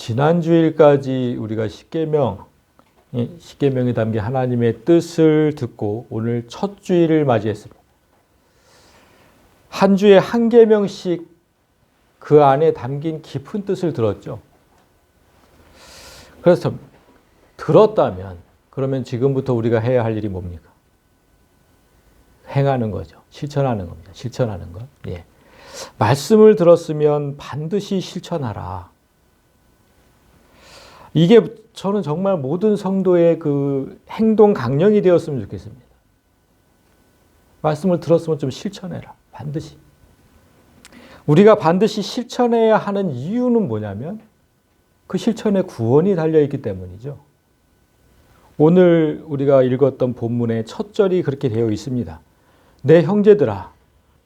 지난 주일까지 우리가 십계명에 담긴 하나님의 뜻을 듣고 오늘 첫 주일을 맞이했습니다. 한 주에 한 계명씩 그 안에 담긴 깊은 뜻을 들었죠. 그래서 들었다면 그러면 지금부터 우리가 해야 할 일이 뭡니까? 행하는 거죠. 실천하는 겁니다. 실천하는 것. 예. 말씀을 들었으면 반드시 실천하라. 이게 저는 정말 모든 성도의 그 행동 강령이 되었으면 좋겠습니다. 말씀을 들었으면 좀 실천해라. 반드시. 우리가 반드시 실천해야 하는 이유는 뭐냐면 그 실천에 구원이 달려있기 때문이죠. 오늘 우리가 읽었던 본문의 첫 절이 그렇게 되어 있습니다. 내 형제들아,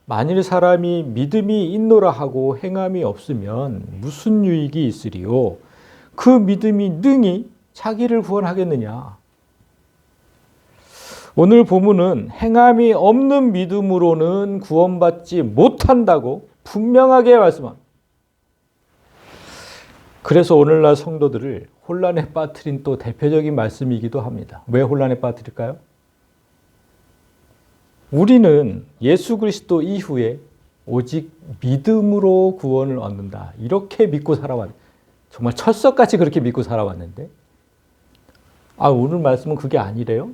만일 사람이 믿음이 있노라 하고 행함이 없으면 무슨 유익이 있으리요? 그 믿음이 능히 자기를 구원하겠느냐? 오늘 본문은 행함이 없는 믿음으로는 구원받지 못한다고 분명하게 말씀합니다. 그래서 오늘날 성도들을 혼란에 빠뜨린 또 대표적인 말씀이기도 합니다. 왜 혼란에 빠뜨릴까요? 우리는 예수 그리스도 이후에 오직 믿음으로 구원을 얻는다. 이렇게 믿고 살아왔는데, 정말 철석같이 그렇게 믿고 살아왔는데, 오늘 말씀은 그게 아니래요?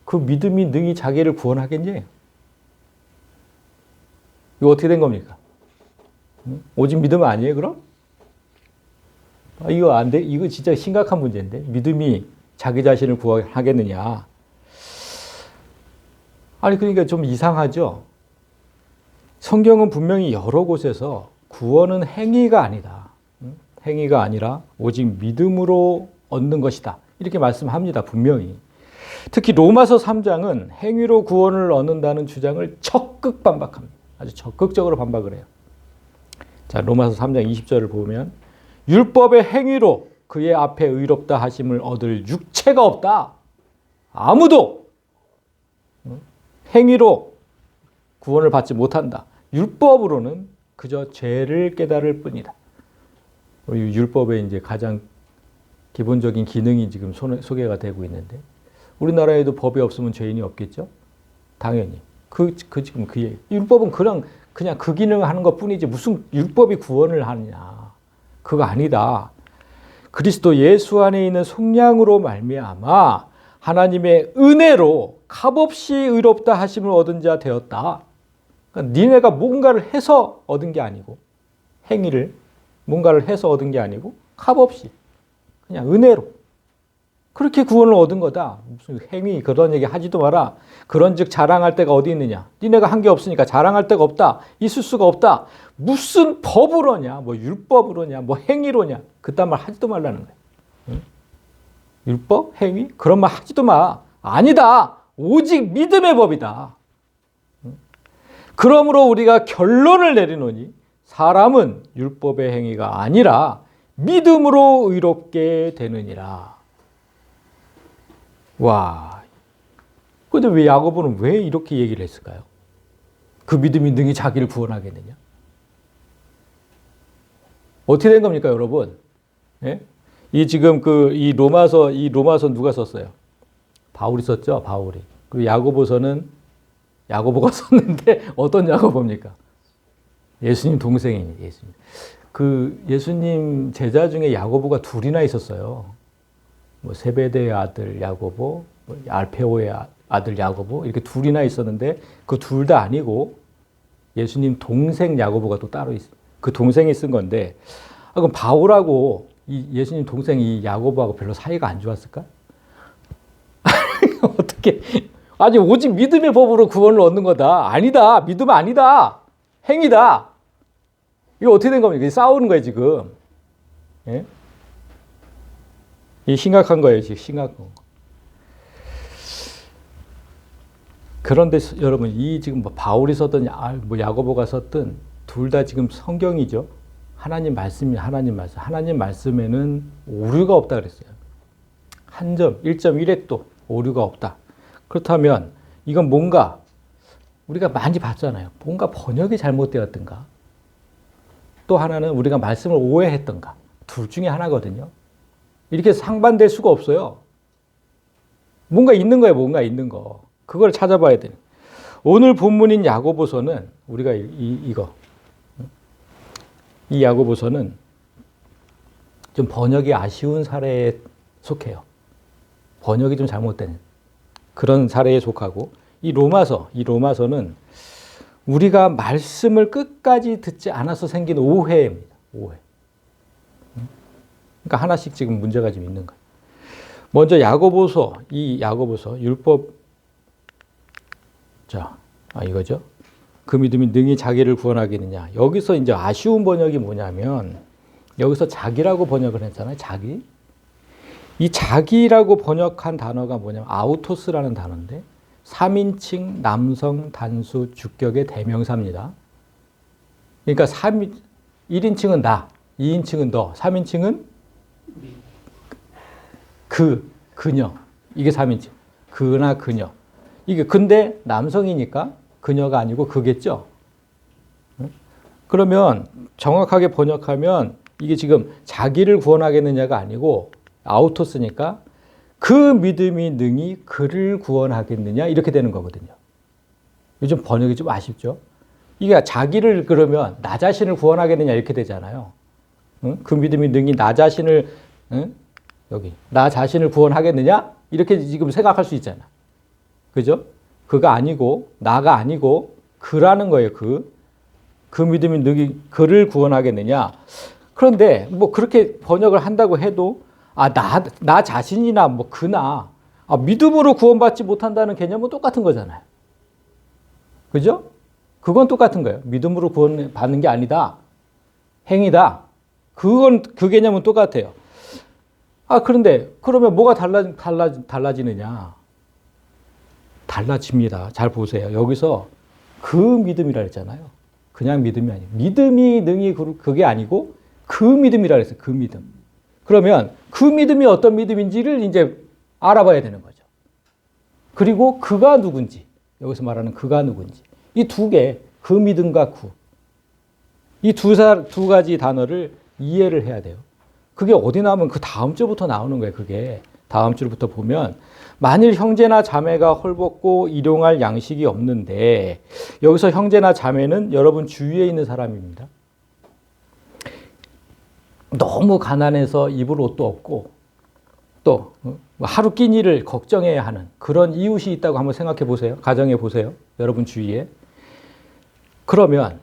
그 믿음이 능히 자기를 구원하겠니? 이거 어떻게 된 겁니까? 오직 믿음 아니에요, 그럼? 이거 안 돼? 이거 진짜 심각한 문제인데? 믿음이 자기 자신을 구원하겠느냐? 그러니까 좀 이상하죠? 성경은 분명히 여러 곳에서 구원은 행위가 아니다. 행위가 아니라 오직 믿음으로 얻는 것이다. 이렇게 말씀합니다. 분명히. 특히 로마서 3장은 행위로 구원을 얻는다는 주장을 적극 반박합니다. 아주 적극적으로 반박을 해요. 자, 로마서 3장 20절을 보면 율법의 행위로 그의 앞에 의롭다 하심을 얻을 육체가 없다. 아무도 행위로 구원을 받지 못한다. 율법으로는 그저 죄를 깨달을 뿐이다. 율법의 이제 가장 기본적인 기능이 지금 소개가 되고 있는데, 우리나라에도 법이 없으면 죄인이 없겠죠? 당연히. 지금 그 얘기. 율법은 그냥 그 기능을 하는 것 뿐이지 무슨 율법이 구원을 하느냐. 그거 아니다. 그리스도 예수 안에 있는 속량으로 말미암아 하나님의 은혜로 값없이 의롭다 하심을 얻은 자 되었다. 그러니까 니네가 뭔가를 해서 얻은 게 아니고, 행위를 뭔가를 해서 얻은 게 아니고 값없이 그냥 은혜로 그렇게 구원을 얻은 거다. 무슨 행위 그런 얘기 하지도 마라. 그런즉 자랑할 데가 어디 있느냐? 니네가 한 게 없으니까 자랑할 데가 없다. 있을 수가 없다. 무슨 법으로냐? 뭐 율법으로냐? 뭐 행위로냐? 그딴 말 하지도 말라는 거예요. 응? 율법? 행위? 그런 말 하지도 마. 아니다. 오직 믿음의 법이다. 응? 그러므로 우리가 결론을 내리노니 사람은 율법의 행위가 아니라 믿음으로 의롭게 되느니라. 와, 근데 왜 야고보는 왜 이렇게 얘기를 했을까요? 그 믿음이 능히 자기를 구원하겠느냐? 어떻게 된 겁니까, 여러분? 예? 이 지금 이 로마서 누가 썼어요? 바울이 썼죠, 바울이. 그리고 야고보서는 야고보가 썼는데 어떤 야고보입니까? 예수님 동생이니, 예수님. 예수님 제자 중에 야고보가 둘이나 있었어요. 세베대의 아들 야고보, 알페오의 아들 야고보, 이렇게 둘이나 있었는데 그 둘 다 아니고 예수님 동생 야고보가 또 따로 있어요. 그 동생이 쓴 건데, 그럼 바울하고 이 예수님 동생 이 야고보하고 별로 사이가 안 좋았을까? 어떻게? 아니, 오직 믿음의 법으로 구원을 얻는 거다. 아니다. 믿음 아니다. 행위다. 이거 어떻게 된 겁니까? 싸우는 거예요, 지금. 예? 이 심각한 거예요, 지금 심각한 거. 그런데 여러분, 이 지금 바울이 썼든 야고보가 썼든 둘 다 지금 성경이죠. 하나님 말씀이 하나님 말씀. 하나님 말씀에는 오류가 없다 그랬어요. 한 점, 1.1획도 오류가 없다. 그렇다면 이건 뭔가 우리가 많이 봤잖아요. 뭔가 번역이 잘못되었던가. 또 하나는 우리가 말씀을 오해했던가. 둘 중에 하나거든요. 이렇게 상반될 수가 없어요. 뭔가 있는 거예요. 뭔가 있는 거. 그걸 찾아봐야 돼요. 오늘 본문인 야고보서는 우리가 이 야고보서는 좀 번역이 아쉬운 사례에 속해요. 번역이 좀 잘못된 그런 사례에 속하고 이 로마서는 우리가 말씀을 끝까지 듣지 않아서 생긴 오해입니다. 오해. 그러니까 하나씩 지금 문제가 좀 있는 거예요. 먼저 이 야고보서 율법 이거죠. 그 믿음이 능히 자기를 구원하겠느냐. 여기서 이제 아쉬운 번역이 뭐냐면 여기서 자기라고 번역을 했잖아요. 자기. 이 자기라고 번역한 단어가 뭐냐면 아우토스라는 단어인데 3인칭 남성 단수 주격의 대명사입니다. 그러니까 1인칭은 나, 2인칭은 너, 3인칭은 그녀. 이게 3인칭. 그나 그녀. 이게 근데 남성이니까 그녀가 아니고 그겠죠. 그러면 정확하게 번역하면 이게 지금 자기를 구원하겠느냐가 아니고 아우토스니까 그 믿음이 능히 그를 구원하겠느냐 이렇게 되는 거거든요. 요즘 번역이 좀 아쉽죠. 이게 자기를 그러면 나 자신을 구원하겠느냐 이렇게 되잖아요. 그 믿음이 능히 나 자신을 나 자신을 구원하겠느냐 이렇게 지금 생각할 수 있잖아. 그죠? 그가 아니고 나가 아니고 그라는 거예요. 그 믿음이 능히 그를 구원하겠느냐. 그런데 뭐 그렇게 번역을 한다고 해도 나 자신이나 뭐 그나 믿음으로 구원받지 못한다는 개념은 똑같은 거잖아요. 그죠? 그건 똑같은 거예요. 믿음으로 구원받는 게 아니다. 행위다. 그 개념은 똑같아요. 그런데 그러면 뭐가 달라지느냐? 달라집니다. 잘 보세요. 여기서 그 믿음이라 했잖아요. 그냥 믿음이 아니에요. 믿음이 능히 그게 아니고 그 믿음이라 했어요. 그 믿음. 그러면 그 믿음이 어떤 믿음인지를 이제 알아봐야 되는 거죠. 그리고 그가 누군지, 여기서 말하는 그가 누군지. 이 두 개, 그 믿음과 이 두 가지 단어를 이해를 해야 돼요. 그게 어디 나오면 그 다음 주부터 나오는 거예요. 그게 다음 주부터 보면 만일 형제나 자매가 헐벗고 일용할 양식이 없는데 여기서 형제나 자매는 여러분 주위에 있는 사람입니다. 너무 가난해서 입을 옷도 없고 또 하루 끼니를 걱정해야 하는 그런 이웃이 있다고 한번 생각해 보세요. 가정해 보세요. 여러분 주위에. 그러면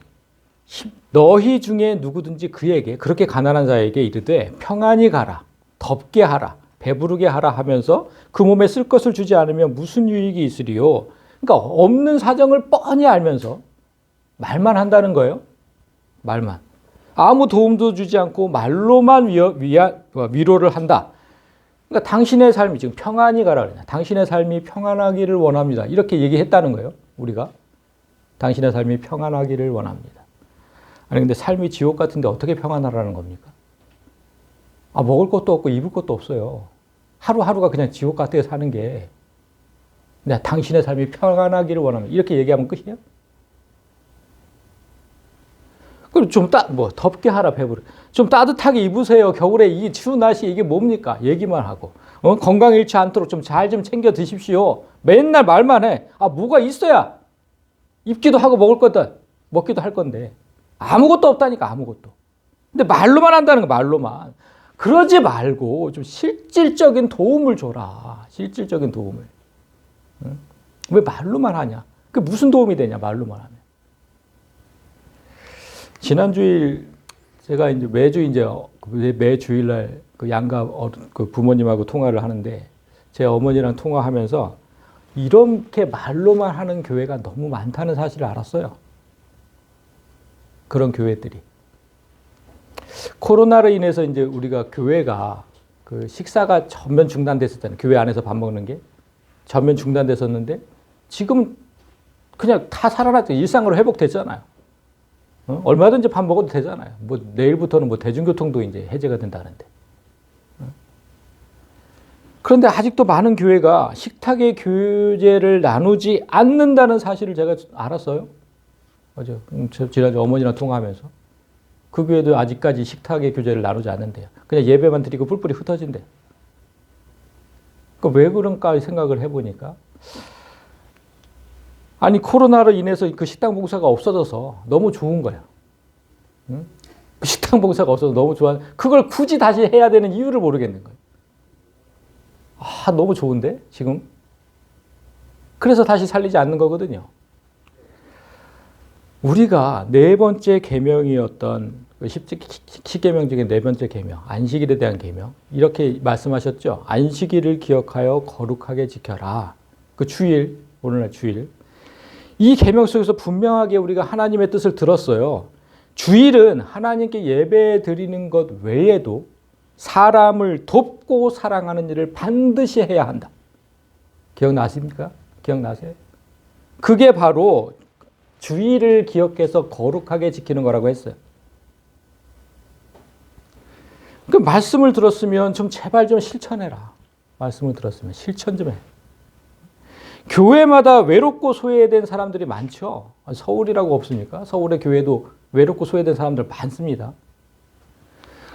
너희 중에 누구든지 그에게 그렇게 가난한 자에게 이르되 평안히 가라, 덥게 하라, 배부르게 하라 하면서 그 몸에 쓸 것을 주지 않으면 무슨 유익이 있으리요. 그러니까 없는 사정을 뻔히 알면서 말만 한다는 거예요. 말만. 아무 도움도 주지 않고 말로만 위로를 한다. 그러니까 당신의 삶이 지금 평안히 가라 그래요. 당신의 삶이 평안하기를 원합니다. 이렇게 얘기했다는 거예요. 우리가. 당신의 삶이 평안하기를 원합니다. 아니 근데 삶이 지옥 같은데 어떻게 평안하라는 겁니까? 먹을 것도 없고 입을 것도 없어요. 하루하루가 그냥 지옥 같아요, 사는 게. 근데 당신의 삶이 평안하기를 원합니다. 이렇게 얘기하면 끝이에요? 그럼 좀 덥게 하라, 배부르게. 좀 따뜻하게 입으세요. 겨울에 이 추운 날씨에 이게 뭡니까? 얘기만 하고. 건강 잃지 않도록 좀 잘 좀 챙겨 드십시오. 맨날 말만 해. 뭐가 있어야 입기도 하고 먹기도 할 건데. 아무것도 없다니까, 아무것도. 근데 말로만 한다는 거, 말로만. 그러지 말고 좀 실질적인 도움을 줘라. 실질적인 도움을. 응? 왜 말로만 하냐? 그게 무슨 도움이 되냐, 말로만 하면. 지난 주일 제가 이제 매 주일날 그 양가 그 부모님하고 통화를 하는데 제 어머니랑 통화하면서 이렇게 말로만 하는 교회가 너무 많다는 사실을 알았어요. 그런 교회들이. 코로나로 인해서 이제 우리가 교회가 그 식사가 전면 중단됐었잖아요. 교회 안에서 밥 먹는 게 전면 중단됐었는데 지금 그냥 다 살아났죠. 일상으로 회복됐잖아요. 얼마든지 밥 먹어도 되잖아요. 뭐 내일부터는 뭐 대중교통도 이제 해제가 된다는데. 그런데 아직도 많은 교회가 식탁의 교제를 나누지 않는다는 사실을 제가 알았어요. 맞아요. 지난주 어머니랑 통화하면서. 그 교회도 아직까지 식탁의 교제를 나누지 않는데요. 그냥 예배만 드리고 뿔뿔이 흩어진대요. 왜 그런가 생각을 해보니까 아니 코로나로 인해서 그 식당 봉사가 없어져서 너무 좋은 거예요. 응? 식당 봉사가 없어서 너무 좋아. 그걸 굳이 다시 해야 되는 이유를 모르겠는 거예요. 아, 너무 좋은데 지금. 그래서 다시 살리지 않는 거거든요. 우리가 네 번째 계명이었던 십계명 중에 네 번째 계명, 안식일에 대한 계명 이렇게 말씀하셨죠. 안식일을 기억하여 거룩하게 지켜라. 그 주일, 오늘날 주일. 이 계명 속에서 분명하게 우리가 하나님의 뜻을 들었어요. 주일은 하나님께 예배 드리는 것 외에도 사람을 돕고 사랑하는 일을 반드시 해야 한다. 기억나십니까? 기억나세요? 그게 바로 주일을 기억해서 거룩하게 지키는 거라고 했어요. 그 말씀을 들었으면 좀 제발 좀 실천해라. 말씀을 들었으면 실천 좀 해. 교회마다 외롭고 소외된 사람들이 많죠. 서울이라고 없습니까? 서울의 교회도 외롭고 소외된 사람들 많습니다.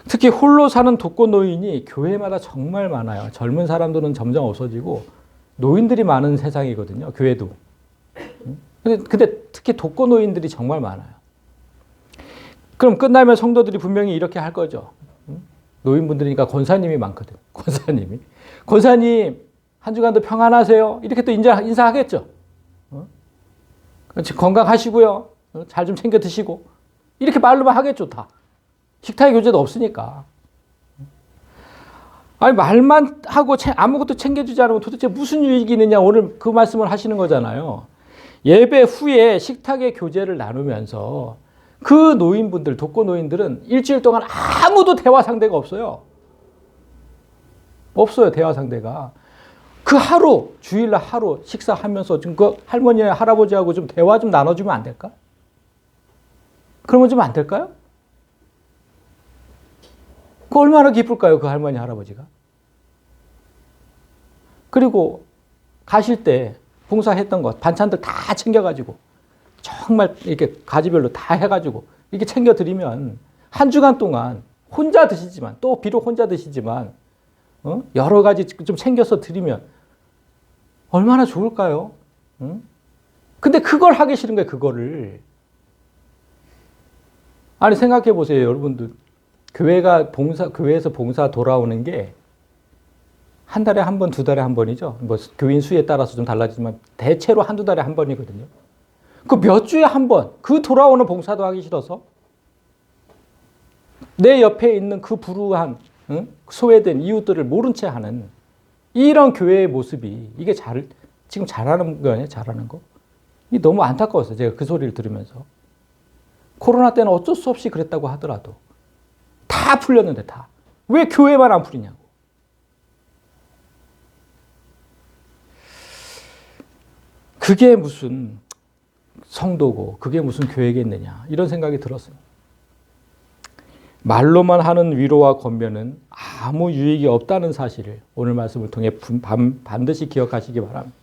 특히 홀로 사는 독거노인이 교회마다 정말 많아요. 젊은 사람들은 점점 없어지고 노인들이 많은 세상이거든요. 교회도. 근데 특히 독거노인들이 정말 많아요. 그럼 끝나면 성도들이 분명히 이렇게 할 거죠. 노인분들이니까 권사님이 많거든. 권사님 한 주간도 평안하세요. 이렇게 또 인사하겠죠. 건강하시고요. 잘 좀 챙겨 드시고. 이렇게 말로만 하겠죠, 다. 식탁의 교제도 없으니까. 아니, 말만 하고 아무것도 챙겨주지 않으면 도대체 무슨 유익이 있느냐, 오늘 그 말씀을 하시는 거잖아요. 예배 후에 식탁의 교제를 나누면서 그 노인분들, 독거노인들은 일주일 동안 아무도 대화 상대가 없어요. 없어요, 대화 상대가. 그 하루, 주일날 하루 식사하면서 좀 그 할머니, 할아버지하고 좀 대화 좀 나눠주면 안 될까? 그러면 좀 안 될까요? 그 얼마나 기쁠까요, 그 할머니, 할아버지가? 그리고 가실 때 봉사했던 것, 반찬들 다 챙겨가지고 정말 이렇게 가지별로 다 해가지고 이렇게 챙겨드리면 한 주간 동안 혼자 드시지만, 또 비록 혼자 드시지만 여러 가지 좀 챙겨서 드리면 얼마나 좋을까요? 근데 그걸 하기 싫은 거예요, 그거를. 아니, 생각해 보세요, 여러분들. 교회에서 봉사 돌아오는 게 한 달에 한 번, 두 달에 한 번이죠. 뭐 교인 수에 따라서 좀 달라지지만 대체로 한두 달에 한 번이거든요. 그 몇 주에 한 번, 그 돌아오는 봉사도 하기 싫어서 내 옆에 있는 그 불우한 소외된 이웃들을 모른 채 하는 이런 교회의 모습이 이게 지금 잘하는 거 아니에요? 잘하는 거? 이 너무 안타까웠어요. 제가 그 소리를 들으면서. 코로나 때는 어쩔 수 없이 그랬다고 하더라도 다 풀렸는데 다. 왜 교회만 안 풀리냐고. 그게 무슨 성도고 그게 무슨 교회겠느냐 이런 생각이 들었어요. 말로만 하는 위로와 권면은 아무 유익이 없다는 사실을 오늘 말씀을 통해 반드시 기억하시기 바랍니다.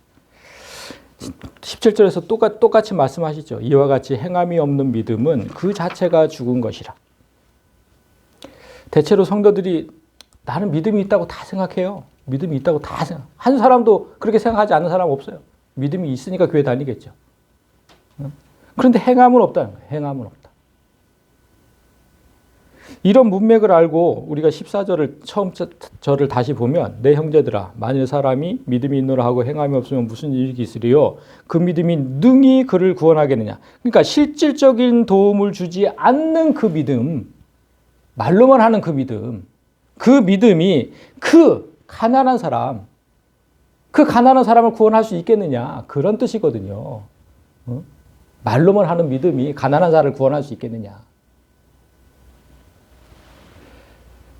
17절에서 똑같이 말씀하시죠. 이와 같이 행함이 없는 믿음은 그 자체가 죽은 것이라. 대체로 성도들이 나는 믿음이 있다고 다 생각해요. 믿음이 있다고 다 생각. 한 사람도 그렇게 생각하지 않는 사람 없어요. 믿음이 있으니까 교회 다니겠죠. 그런데 행함은 없다는 거예요. 행함은 없다. 이런 문맥을 알고 우리가 14절을 처음 절을 다시 보면 내 형제들아 만일 사람이 믿음이 있노라 하고 행함이 없으면 무슨 이익이 있으리요 그 믿음이 능히 그를 구원하겠느냐. 그러니까 실질적인 도움을 주지 않는 그 믿음, 말로만 하는 그 믿음이 그 가난한 사람을 구원할 수 있겠느냐 그런 뜻이거든요. 말로만 하는 믿음이 가난한 사람을 구원할 수 있겠느냐.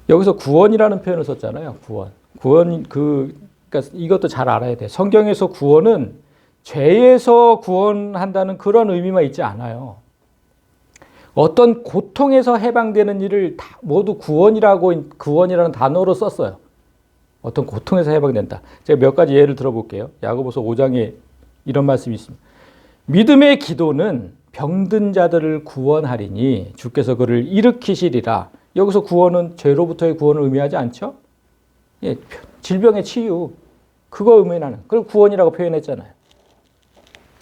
여기서 구원이라는 표현을 썼잖아요. 구원 그러니까 이것도 잘 알아야 돼. 성경에서 구원은 죄에서 구원한다는 그런 의미만 있지 않아요. 어떤 고통에서 해방되는 일을 다 모두 구원이라는 단어로 썼어요. 어떤 고통에서 해방된다. 제가 몇 가지 예를 들어볼게요. 야고보서 5장에 이런 말씀이 있습니다. 믿음의 기도는 병든 자들을 구원하리니 주께서 그를 일으키시리라. 여기서 구원은 죄로부터의 구원을 의미하지 않죠? 예, 질병의 치유, 그거 의미하는, 그걸 구원이라고 표현했잖아요.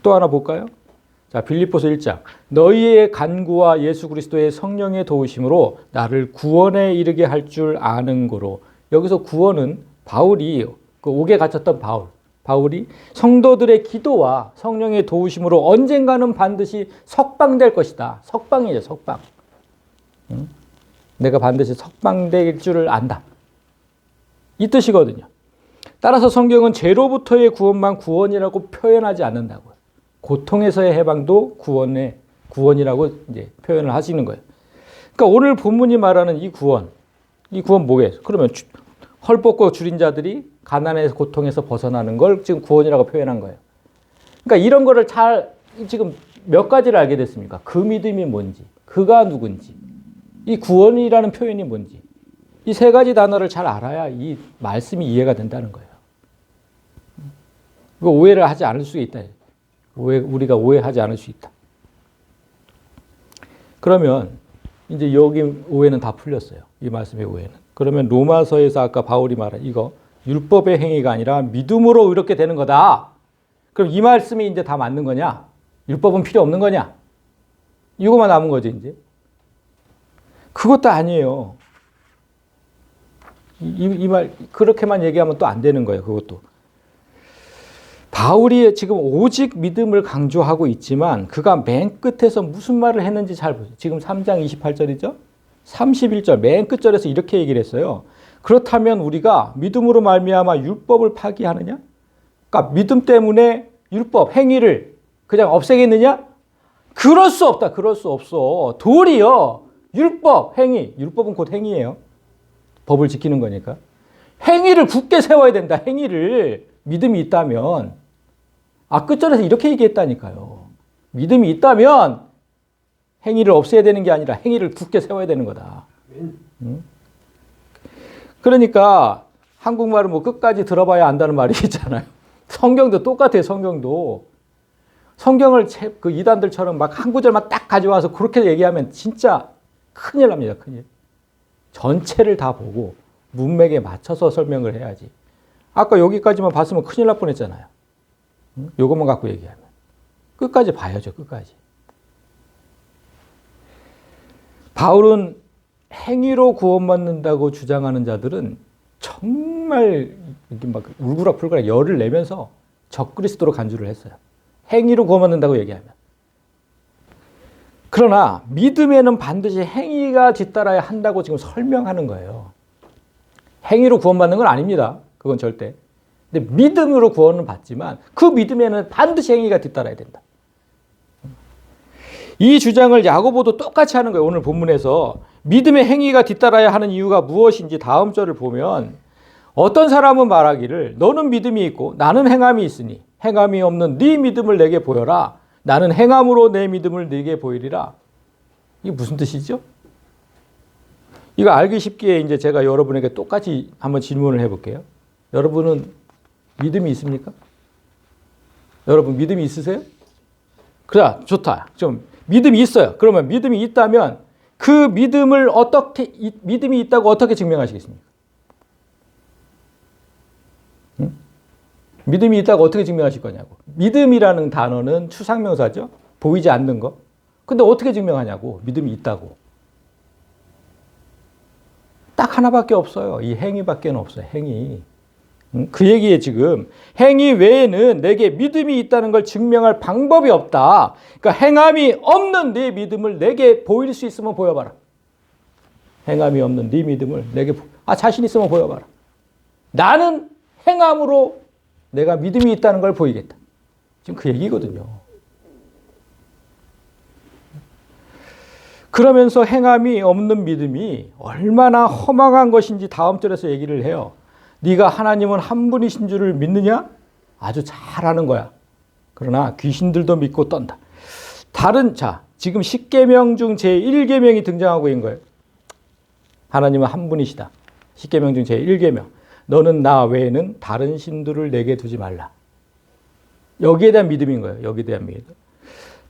또 하나 볼까요? 자, 빌립보서 1장. 너희의 간구와 예수 그리스도의 성령의 도우심으로 나를 구원에 이르게 할 줄 아는 거로. 여기서 구원은 바울이, 그 옥에 갇혔던 바울이 성도들의 기도와 성령의 도우심으로 언젠가는 반드시 석방될 것이다. 석방이죠, 석방. 응? 내가 반드시 석방될 줄을 안다. 이 뜻이거든요. 따라서 성경은 죄로부터의 구원만 구원이라고 표현하지 않는다고요. 고통에서의 해방도 구원이라고 이제 표현을 하시는 거예요. 그러니까 오늘 본문이 말하는 이 구원 뭐예요? 그러면 헐벗고 줄인 자들이 가난의 고통에서 벗어나는 걸 지금 구원이라고 표현한 거예요. 그러니까 이런 거를 잘 지금 몇 가지를 알게 됐습니까? 그 믿음이 뭔지, 그가 누군지, 이 구원이라는 표현이 뭔지, 이 세 가지 단어를 잘 알아야 이 말씀이 이해가 된다는 거예요. 오해를 하지 않을 수 있다. 우리가 오해하지 않을 수 있다. 그러면 이제 여기 오해는 다 풀렸어요. 이 말씀의 오해는. 그러면 로마서에서 아까 바울이 말한 이거 율법의 행위가 아니라 믿음으로 의롭게 되는 거다. 그럼 이 말씀이 이제 다 맞는 거냐? 율법은 필요 없는 거냐? 이거만 남은 거지 이제. 그것도 아니에요. 이 말 그렇게만 얘기하면 또 안 되는 거예요. 그것도. 바울이 지금 오직 믿음을 강조하고 있지만 그가 맨 끝에서 무슨 말을 했는지 잘 보세요. 지금 3장 28절이죠. 31절 맨 끝절에서 이렇게 얘기를 했어요. 그렇다면 우리가 믿음으로 말미암아 율법을 파기하느냐? 그러니까 믿음 때문에 율법, 행위를 그냥 없애겠느냐? 그럴 수 없다. 그럴 수 없어. 도리어 율법, 행위. 율법은 곧 행위예요. 법을 지키는 거니까. 행위를 굳게 세워야 된다. 행위를. 믿음이 있다면. 끝절에서 이렇게 얘기했다니까요. 믿음이 있다면 행위를 없애야 되는 게 아니라 행위를 굳게 세워야 되는 거다. 응? 그러니까 한국말은 뭐 끝까지 들어봐야 안다는 말이 있잖아요. 성경도 똑같아요. 성경을 그 이단들처럼 막 한 구절만 딱 가져와서 그렇게 얘기하면 진짜 큰일 납니다. 큰일. 전체를 다 보고 문맥에 맞춰서 설명을 해야지. 아까 여기까지만 봤으면 큰일 날 뻔했잖아요. 응? 요것만 갖고 얘기하면. 끝까지 봐야죠. 끝까지. 바울은 행위로 구원받는다고 주장하는 자들은 정말 이렇게 막 울그락불그락 열을 내면서 적그리스도로 간주를 했어요. 행위로 구원받는다고 얘기하면. 그러나 믿음에는 반드시 행위가 뒤따라야 한다고 지금 설명하는 거예요. 행위로 구원받는 건 아닙니다. 그건 절대. 근데 믿음으로 구원은 받지만 그 믿음에는 반드시 행위가 뒤따라야 된다. 이 주장을 야고보도 똑같이 하는 거예요. 오늘 본문에서 믿음의 행위가 뒤따라야 하는 이유가 무엇인지 다음 절을 보면 어떤 사람은 말하기를 너는 믿음이 있고 나는 행함이 있으니 행함이 없는 네 믿음을 내게 보여라. 나는 행함으로 내 믿음을 네게 보이리라. 이게 무슨 뜻이죠? 이거 알기 쉽게 이제 제가 여러분에게 똑같이 한번 질문을 해볼게요. 여러분은 믿음이 있습니까? 여러분 믿음이 있으세요? 그래, 좋다. 좀 믿음이 있어요. 그러면 믿음이 있다면 그 믿음을 믿음이 있다고 어떻게 증명하시겠습니까? 응? 믿음이 있다고 어떻게 증명하실 거냐고. 믿음이라는 단어는 추상명사죠. 보이지 않는 거. 근데 어떻게 증명하냐고. 믿음이 있다고. 딱 하나밖에 없어요. 이 행위밖에 없어요. 행위. 그 얘기에 지금 행위 외에는 내게 믿음이 있다는 걸 증명할 방법이 없다. 그러니까 행함이 없는 네 믿음을 내게 보일 수 있으면 보여봐라. 행함이 없는 네 믿음을 내게 자신 있으면 보여봐라. 나는 행함으로 내가 믿음이 있다는 걸 보이겠다. 지금 그 얘기거든요. 그러면서 행함이 없는 믿음이 얼마나 허망한 것인지 다음 절에서 얘기를 해요. 네가 하나님은 한 분이신 줄을 믿느냐? 아주 잘하는 거야. 그러나 귀신들도 믿고 떤다. 지금 10계명 중 제1계명이 등장하고 있는 거예요. 하나님은 한 분이시다. 10계명 중 제1계명. 너는 나 외에는 다른 신들을 내게 두지 말라. 여기에 대한 믿음인 거예요. 여기에 대한 믿음.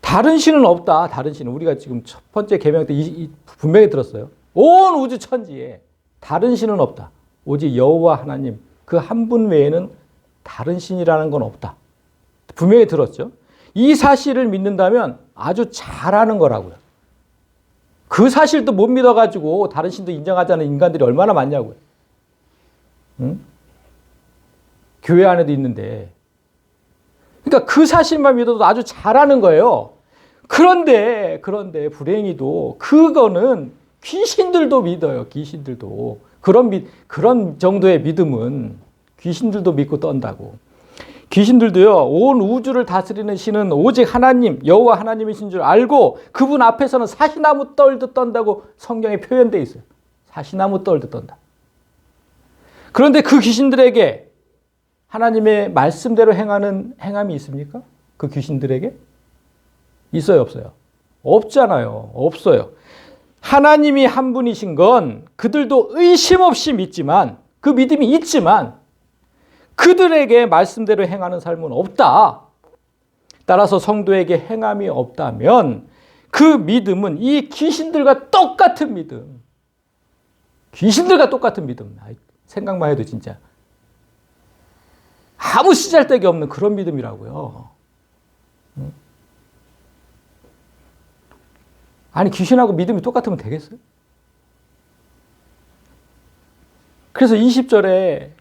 다른 신은 없다. 다른 신은 우리가 지금 첫 번째 계명 때 분명히 들었어요. 온 우주 천지에 다른 신은 없다. 오직 여호와 하나님 그 한 분 외에는 다른 신이라는 건 없다. 분명히 들었죠. 이 사실을 믿는다면 아주 잘하는 거라고요. 그 사실도 못 믿어가지고 다른 신도 인정하지 않는 인간들이 얼마나 많냐고요. 응? 교회 안에도 있는데. 그러니까 그 사실만 믿어도 아주 잘하는 거예요. 그런데 불행히도 그거는 귀신들도 믿어요. 귀신들도. 그런 정도의 믿음은 귀신들도 믿고 떤다고. 귀신들도요, 온 우주를 다스리는 신은 오직 하나님, 여호와 하나님이신 줄 알고 그분 앞에서는 사시나무 떨듯 떤다고 성경에 표현되어 있어요. 사시나무 떨듯 떤다. 그런데 그 귀신들에게 하나님의 말씀대로 행하는 행함이 있습니까? 그 귀신들에게? 있어요, 없어요? 없잖아요. 없어요. 하나님이 한 분이신 건 그들도 의심 없이 믿지만, 그 믿음이 있지만 그들에게 말씀대로 행하는 삶은 없다. 따라서 성도에게 행함이 없다면 그 믿음은 이 귀신들과 똑같은 믿음. 귀신들과 똑같은 믿음. 생각만 해도 진짜 아무 쓰잘데기 없는 그런 믿음이라고요. 아니 귀신하고 믿음이 똑같으면 되겠어요? 그래서 20절에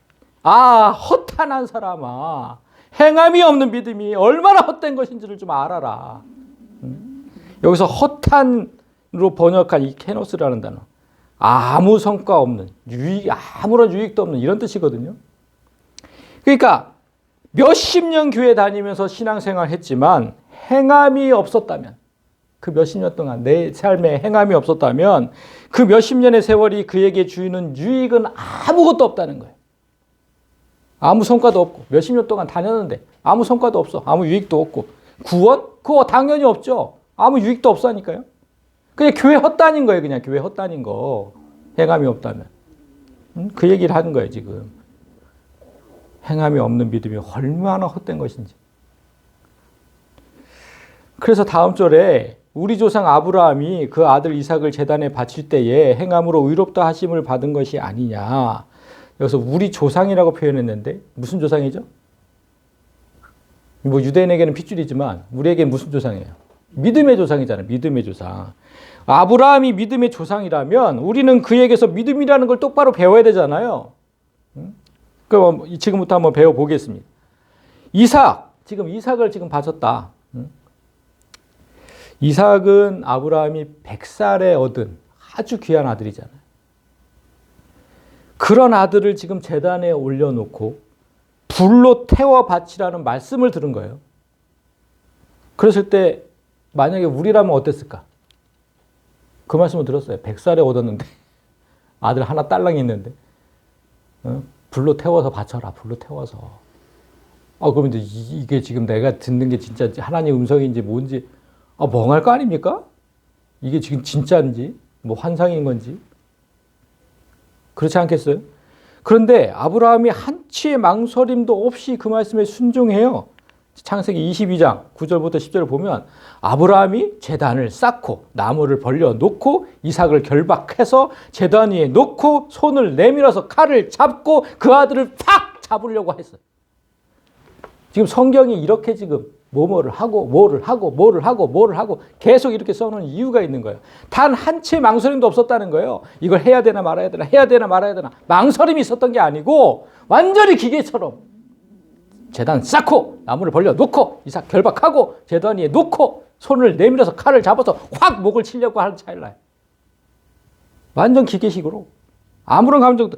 허탄한 사람아, 행함이 없는 믿음이 얼마나 헛된 것인지를 좀 알아라. 여기서 허탄으로 번역한 이 케노스라는 단어, 아무 성과 없는, 아무런 유익도 없는 이런 뜻이거든요. 그러니까 몇십 년 교회 다니면서 신앙생활 했지만 행함이 없었다면, 그 몇십 년 동안 내 삶에 행함이 없었다면 그 몇십 년의 세월이 그에게 주는 유익은 아무것도 없다는 거예요. 아무 성과도 없고, 몇십 년 동안 다녔는데 아무 성과도 없어. 아무 유익도 없고. 구원? 그거 당연히 없죠. 아무 유익도 없으니까요. 그냥 교회 헛다닌 거예요. 그냥 교회 헛다닌 거. 행함이 없다면. 그 얘기를 하는 거예요, 지금. 행함이 없는 믿음이 얼마나 헛된 것인지. 그래서 다음 절에 우리 조상 아브라함이 그 아들 이삭을 제단에 바칠 때에 행함으로 의롭다 하심을 받은 것이 아니냐. 여기서 우리 조상이라고 표현했는데 무슨 조상이죠? 뭐 유대인에게는 핏줄이지만 우리에게는 무슨 조상이에요? 믿음의 조상이잖아요. 믿음의 조상. 아브라함이 믿음의 조상이라면 우리는 그에게서 믿음이라는 걸 똑바로 배워야 되잖아요. 그럼 지금부터 한번 배워보겠습니다. 이삭을 지금 바쳤다. 이삭은 아브라함이 100살에 얻은 아주 귀한 아들이잖아요. 그런 아들을 지금 제단에 올려놓고 불로 태워 바치라는 말씀을 들은 거예요. 그랬을 때 만약에 우리라면 어땠을까? 그 말씀을 들었어요. 100살에 얻었는데 아들 하나 딸랑이 있는데 불로 태워서 바쳐라. 불로 태워서. 그러면 이게 지금 내가 듣는 게 진짜 하나님 음성인지 뭔지 멍할 거 아닙니까? 이게 지금 진짜인지 뭐 환상인 건지. 그렇지 않겠어요? 그런데 아브라함이 한치의 망설임도 없이 그 말씀에 순종해요. 창세기 22장 9절부터 10절을 보면 아브라함이 제단을 쌓고 나무를 벌려놓고 이삭을 결박해서 제단 위에 놓고 손을 내밀어서 칼을 잡고 그 아들을 팍 잡으려고 했어요. 지금 성경이 이렇게 지금 뭐를 하고 계속 이렇게 써놓은 이유가 있는 거예요. 단 한 채 망설임도 없었다는 거예요. 이걸 해야 되나 말아야 되나, 해야 되나 말아야 되나. 망설임이 있었던 게 아니고 완전히 기계처럼 제단 쌓고 나무를 벌려놓고 이삭 결박하고 제단 위에 놓고 손을 내밀어서 칼을 잡아서 확 목을 치려고 하는 찰나에 완전 기계식으로 아무런 감정도.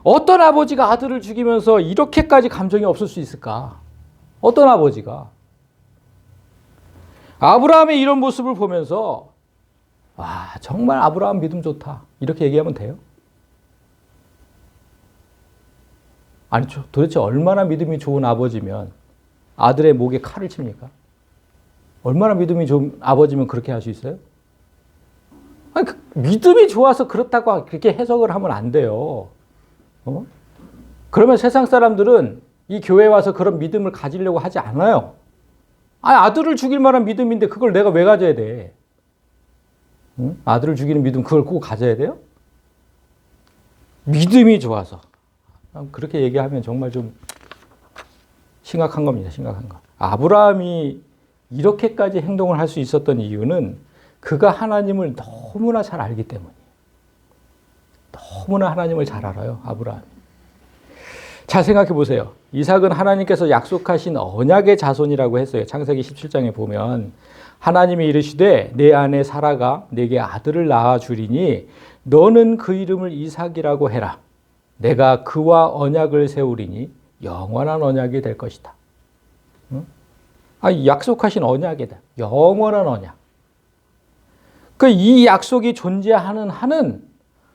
어떤 아버지가 아들을 죽이면서 이렇게까지 감정이 없을 수 있을까? 어떤 아버지가? 아브라함의 이런 모습을 보면서 정말 아브라함 믿음 좋다 이렇게 얘기하면 돼요? 아니 도대체 얼마나 믿음이 좋은 아버지면 아들의 목에 칼을 칩니까? 얼마나 믿음이 좋은 아버지면 그렇게 할 수 있어요? 믿음이 좋아서 그렇다고 그렇게 해석을 하면 안 돼요. 그러면 세상 사람들은 이 교회에 와서 그런 믿음을 가지려고 하지 않아요. 아들을 죽일 만한 믿음인데 그걸 내가 왜 가져야 돼? 응? 아들을 죽이는 믿음 그걸 꼭 가져야 돼요? 믿음이 좋아서. 그렇게 얘기하면 정말 좀 심각한 겁니다. 심각한 거. 아브라함이 이렇게까지 행동을 할 수 있었던 이유는 그가 하나님을 너무나 잘 알기 때문이에요. 너무나 하나님을 잘 알아요. 아브라함이. 잘 생각해 보세요. 이삭은 하나님께서 약속하신 언약의 자손이라고 했어요. 창세기 17장에 보면 하나님이 이르시되 내 아내 사라가 내게 아들을 낳아 주리니 너는 그 이름을 이삭이라고 해라. 내가 그와 언약을 세우리니 영원한 언약이 될 것이다. 응? 약속하신 언약이다. 영원한 언약. 이 약속이 존재하는 한은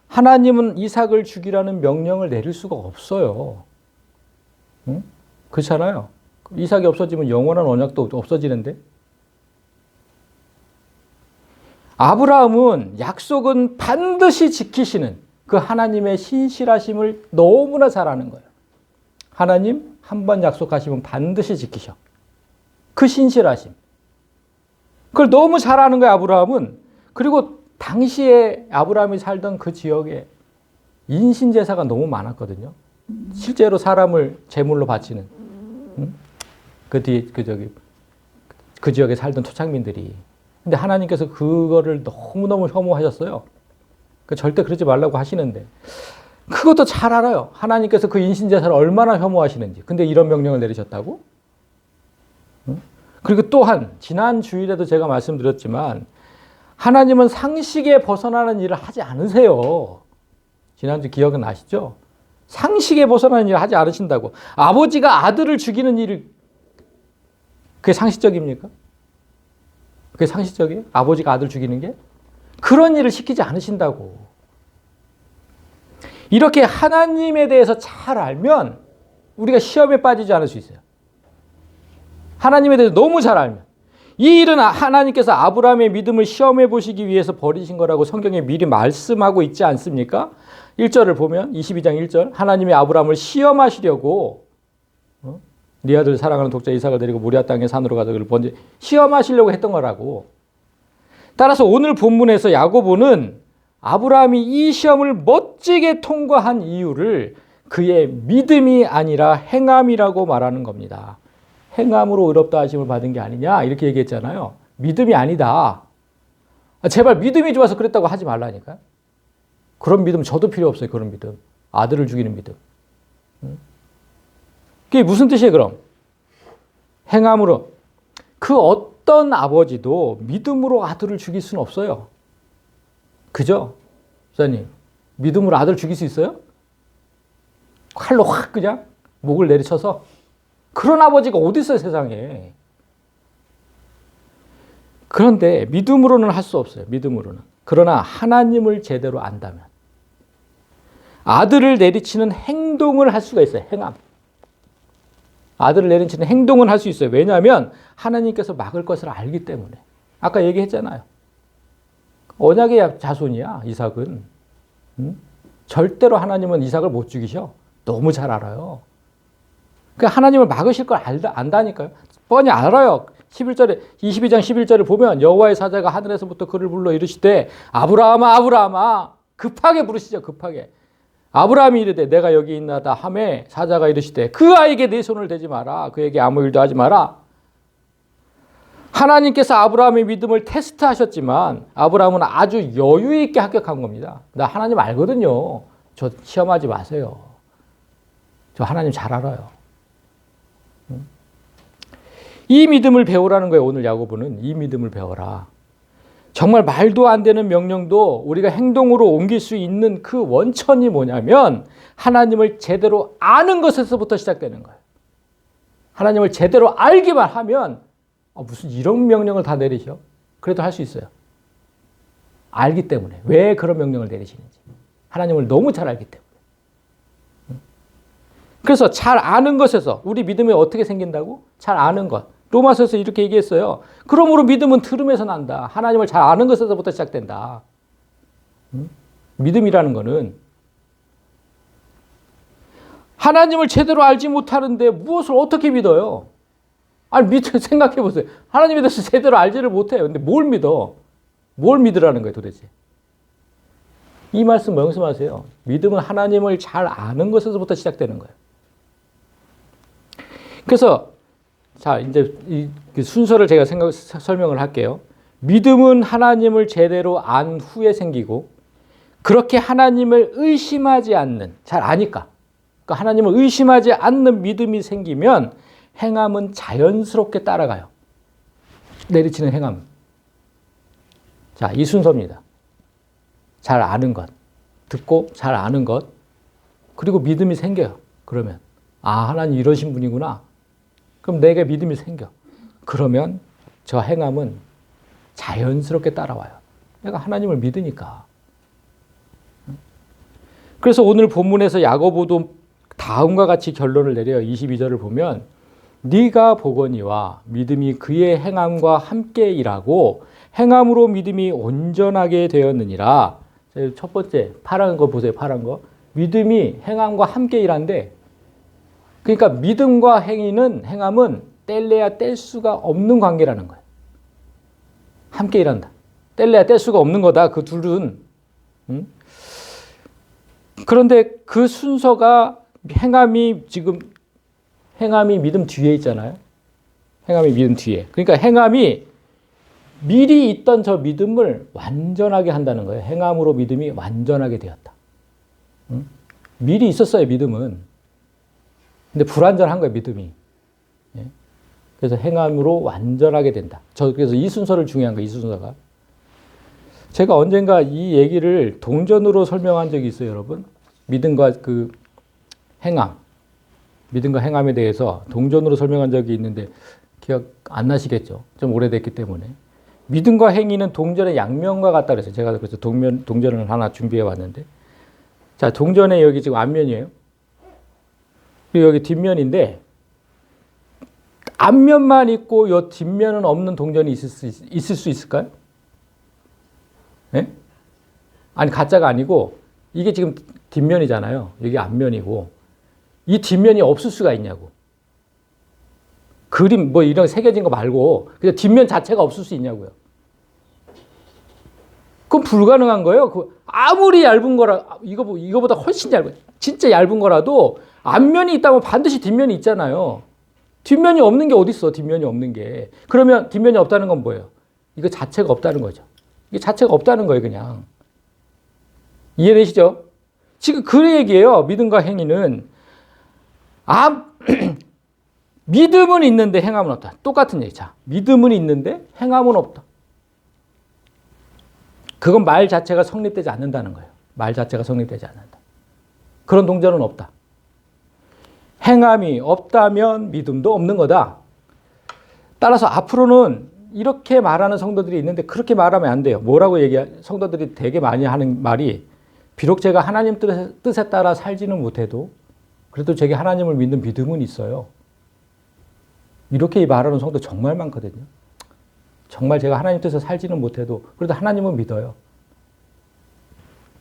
하나님은 이삭을 죽이라는 명령을 내릴 수가 없어요. 응? 그렇잖아요. 이삭이 없어지면 영원한 언약도 없어지는데. 아브라함은 약속은 반드시 지키시는 그 하나님의 신실하심을 너무나 잘 아는 거예요. 하나님 한 번 약속하시면 반드시 지키셔. 그 신실하심. 그걸 너무 잘 아는 거예요, 아브라함은. 그리고 당시에 아브라함이 살던 그 지역에 인신제사가 너무 많았거든요. 실제로 사람을 제물로 바치는. 응? 그 지역에 살던 토착민들이. 근데 하나님께서 그거를 너무너무 혐오하셨어요. 절대 그러지 말라고 하시는데 그것도 잘 알아요. 하나님께서 그 인신제사를 얼마나 혐오하시는지. 근데 이런 명령을 내리셨다고? 응? 그리고 또한 지난 주일에도 제가 말씀드렸지만 하나님은 상식에 벗어나는 일을 하지 않으세요. 지난주 기억은 나시죠? 상식에 벗어나는 일을 하지 않으신다고. 아버지가 아들을 죽이는 일을 그게 상식적입니까? 그게 상식적이에요? 아버지가 아들 죽이는 게? 그런 일을 시키지 않으신다고. 이렇게 하나님에 대해서 잘 알면 우리가 시험에 빠지지 않을 수 있어요. 하나님에 대해서 너무 잘 알면. 이 일은 하나님께서 아브라함의 믿음을 시험해 보시기 위해서 버리신 거라고 성경에 미리 말씀하고 있지 않습니까? 1절을 보면 22장 1절 하나님이 아브라함을 시험하시려고 네 아들 사랑하는 독자 이삭을 데리고 모리아 땅의 산으로 가서 그를 번제 시험하시려고 했던 거라고. 따라서 오늘 본문에서 야고보는 아브라함이 이 시험을 멋지게 통과한 이유를 그의 믿음이 아니라 행함이라고 말하는 겁니다. 행함으로 의롭다 하심을 받은 게 아니냐 이렇게 얘기했잖아요. 믿음이 아니다. 제발 믿음이 좋아서 그랬다고 하지 말라니까요. 그런 믿음 저도 필요 없어요. 그런 믿음. 아들을 죽이는 믿음. 그게 무슨 뜻이에요 그럼? 행함으로. 그 어떤 아버지도 믿음으로 아들을 죽일 수는 없어요. 그죠? 목사님 믿음으로 아들 죽일 수 있어요? 칼로 확 그냥 목을 내리쳐서? 그런 아버지가 어디 있어요 세상에. 그런데 믿음으로는 할 수 없어요. 믿음으로는. 그러나 하나님을 제대로 안다면 아들을 내리치는 행동을 할 수가 있어요. 행함. 아들을 내리치는 행동은 할 수 있어요. 왜냐하면 하나님께서 막을 것을 알기 때문에. 아까 얘기했잖아요. 언약의 자손이야 이삭은. 절대로 하나님은 이삭을 못 죽이셔. 너무 잘 알아요. 그러니까 하나님을 막으실 걸 안다니까요. 뻔히 알아요. 11절에 22장 11절을 보면 여호와의 사자가 하늘에서부터 그를 불러 이르시되 아브라함아 아브라함아. 급하게 부르시죠. 급하게. 아브라함이 이르되 내가 여기 있나다 하매 사자가 이르시되 그 아이에게 네 손을 대지 마라. 그에게 아무 일도 하지 마라. 하나님께서 아브라함의 믿음을 테스트하셨지만 아브라함은 아주 여유 있게 합격한 겁니다. 나 하나님 알거든요. 저 시험하지 마세요. 저 하나님 잘 알아요. 이 믿음을 배우라는 거예요. 오늘 야고보는 이 믿음을 배워라. 정말 말도 안 되는 명령도 우리가 행동으로 옮길 수 있는 그 원천이 뭐냐면 하나님을 제대로 아는 것에서부터 시작되는 거예요. 하나님을 제대로 알기만 하면 무슨 이런 명령을 다 내리셔? 그래도 할 수 있어요. 알기 때문에. 왜 그런 명령을 내리시는지. 하나님을 너무 잘 알기 때문에. 그래서 잘 아는 것에서 우리 믿음이 어떻게 생긴다고? 잘 아는 것. 로마서에서 이렇게 얘기했어요. 그러므로 믿음은 들음에서 난다. 하나님을 잘 아는 것에서부터 시작된다. 믿음이라는 거는 하나님을 제대로 알지 못하는데 무엇을 어떻게 믿어요? 아니, 생각해 보세요. 하나님에 대해서 제대로 알지를 못해요. 근데 뭘 믿어? 뭘 믿으라는 거예요, 도대체? 이 말씀 명심하세요. 믿음은 하나님을 잘 아는 것에서부터 시작되는 거예요. 그래서, 자, 이제 이 순서를 제가 설명을 할게요. 믿음은 하나님을 제대로 안 후에 생기고, 그렇게 하나님을 의심하지 않는, 잘 아니까. 그러니까 하나님을 의심하지 않는 믿음이 생기면 행함은 자연스럽게 따라가요. 내리치는 행함. 자, 이 순서입니다. 잘 아는 것, 듣고 잘 아는 것, 그리고 믿음이 생겨요. 그러면 아, 하나님 이러신 분이구나. 그럼 내게 믿음이 생겨. 그러면 저 행함은 자연스럽게 따라와요. 내가 하나님을 믿으니까. 그래서 오늘 본문에서 야고보도 다음과 같이 결론을 내려요. 22절을 보면 네가 보거니와 믿음이 그의 행함과 함께 일하고 행함으로 믿음이 온전하게 되었느니라. 첫 번째 파란 거 보세요. 파란 거. 믿음이 행함과 함께 일한데, 그러니까 믿음과 행함은 뗄래야 뗄 수가 없는 관계라는 거예요. 함께 일한다. 뗄래야 뗄 수가 없는 거다. 그 둘은. 그런데 그 순서가 행함이 믿음 뒤에 있잖아요. 행함이 믿음 뒤에. 그러니까 행함이 미리 있던 저 믿음을 완전하게 한다는 거예요. 행함으로 믿음이 완전하게 되었다. 미리 있었어요, 믿음은. 근데 불완전한 거예요, 믿음이. 그래서 행함으로 완전하게 된다. 그래서 이 순서를 중요한 거예요, 이 순서가. 제가 언젠가 이 얘기를 동전으로 설명한 적이 있어요, 여러분. 믿음과 그 행함. 믿음과 행함에 대해서 동전으로 설명한 적이 있는데 기억 안 나시겠죠? 좀 오래됐기 때문에. 믿음과 행위는 동전의 양면과 같다 그랬어요. 제가 그래서 동전을 하나 준비해 왔는데. 자, 동전에 여기 지금 앞면이에요. 그리고 여기 뒷면인데, 앞면만 있고 이 뒷면은 없는 동전이 있을 수 있을까요? 네? 아니, 가짜가 아니고, 이게 지금 뒷면이잖아요. 여기 앞면이고, 이 뒷면이 없을 수가 있냐고. 그림, 뭐 이런 새겨진 거 말고, 그냥 뒷면 자체가 없을 수 있냐고요. 그건 불가능한 거예요. 아무리 얇은 거라, 이거보다 훨씬 얇아요. 진짜 얇은 거라도 앞면이 있다면 반드시 뒷면이 있잖아요. 뒷면이 없는 게 어디 있어, 뒷면이 없는 게. 그러면 뒷면이 없다는 건 뭐예요? 이거 자체가 없다는 거죠. 이게 자체가 없다는 거예요, 그냥. 이해되시죠? 지금 그 얘기예요. 믿음과 행위는. 믿음은 있는데 행함은 없다. 똑같은 얘기. 자, 믿음은 있는데 행함은 없다. 그건 말 자체가 성립되지 않는다는 거예요. 말 자체가 성립되지 않는다. 그런 동전은 없다. 행함이 없다면 믿음도 없는 거다. 따라서 앞으로는 이렇게 말하는 성도들이 있는데 그렇게 말하면 안 돼요. 뭐라고 성도들이 되게 많이 하는 말이, 비록 제가 하나님 뜻에 따라 살지는 못해도 그래도 제게 하나님을 믿는 믿음은 있어요. 이렇게 말하는 성도 정말 많거든요. 정말 제가 하나님 뜻에 살지는 못해도 그래도 하나님은 믿어요.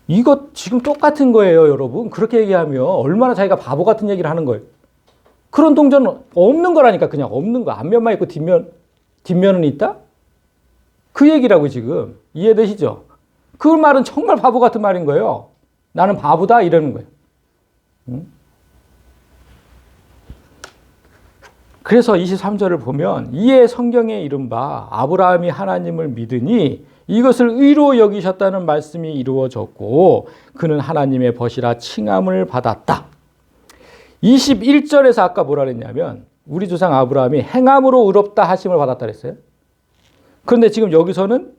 이거 지금 똑같은 거예요, 여러분. 그렇게 얘기하면 얼마나 자기가 바보 같은 얘기를 하는 거예요. 그런 동전은 없는 거라니까. 그냥 없는 거. 앞면만 있고 뒷면은 있다? 그 얘기라고 지금. 이해되시죠? 그 말은 정말 바보 같은 말인 거예요. 나는 바보다 이러는 거예요. 그래서 23절을 보면 이에 성경에 이른바 아브라함이 하나님을 믿으니 이것을 의로 여기셨다는 말씀이 이루어졌고 그는 하나님의 벗이라 칭함을 받았다. 21절에서 아까 뭐라 그랬냐면 우리 조상 아브라함이 행함으로 의롭다 하심을 받았다 그랬어요. 그런데 지금 여기서는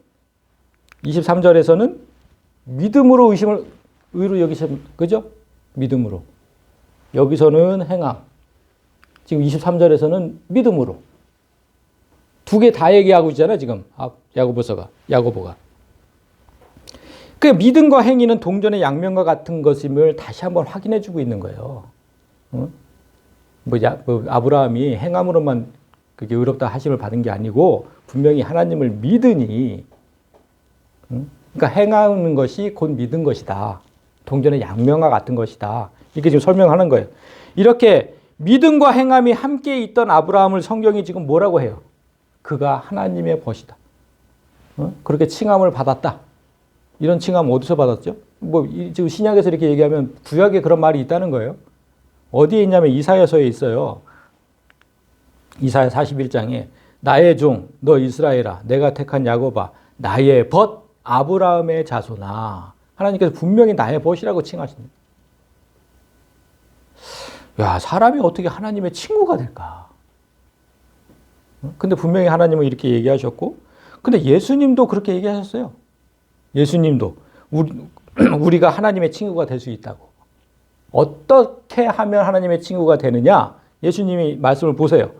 23절에서는 믿음으로 의로 여기심, 그죠? 믿음으로. 여기서는 행함. 지금 23절에서는 믿음으로. 두 개 다 얘기하고 있잖아요, 지금. 야고보가. 그 믿음과 행위는 동전의 양면과 같은 것임을 다시 한번 확인해 주고 있는 거예요. 아브라함이 행함으로만 그게 의롭다 하심을 받은 게 아니고 분명히 하나님을 믿으니, 그러니까 행하는 것이 곧 믿은 것이다. 동전의 양면과 같은 것이다. 이렇게 지금 설명하는 거예요. 이렇게 믿음과 행함이 함께 있던 아브라함을 성경이 지금 뭐라고 해요? 그가 하나님의 벗이다. 그렇게 칭함을 받았다. 이런 칭함 어디서 받았죠? 지금 신약에서 이렇게 얘기하면 구약에 그런 말이 있다는 거예요. 어디에 있냐면 이사야서에 있어요. 이사야 41장에 나의 종 너 이스라엘아 내가 택한 야곱아 나의 벗 아브라함의 자손아. 하나님께서 분명히 나의 벗이라고 칭하십니다. 야, 사람이 어떻게 하나님의 친구가 될까? 근데 분명히 하나님은 이렇게 얘기하셨고, 근데 예수님도 그렇게 얘기하셨어요. 예수님도 우리가 하나님의 친구가 될 수 있다고. 어떻게 하면 하나님의 친구가 되느냐? 예수님이 말씀을 보세요.